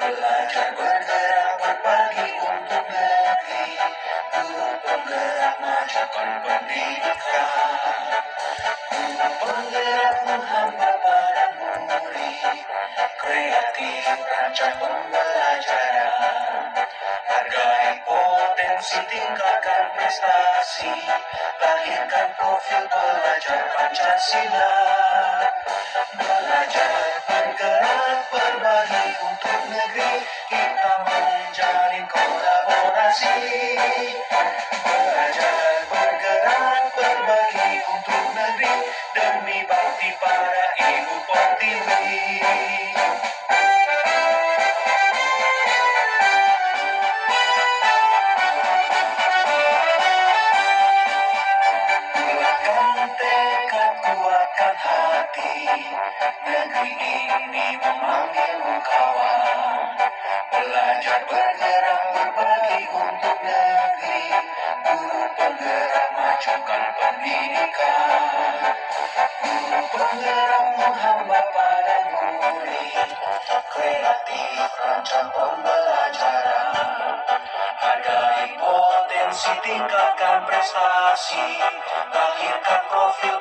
Belajar bergerak berbagi untuk negeri, guru penggerak majukan pendidikan. Guru penggerak menghambat pada murid, kreatif rancang pembelajaran. Hargai potensi, tingkatkan prestasi, lahirkan profil pelajar Pancasila. Belajar bergerak berbagi untuk negeri, kita menjalin kolaborasi. Belajar bergerak berbagi untuk negeri, demi bakti para ibu pertiwi. Kuatkan tekad, kuatkan hati, negeri ini memanggilmu kawan. Belajar bergerak berbagi untuk negeri, guru penggerak majukan pendidikan. Guru penggerak menghambat pada murid, kreatif rancang pembelajaran. Hargai potensi, tingkatkan prestasi, lahirkan profil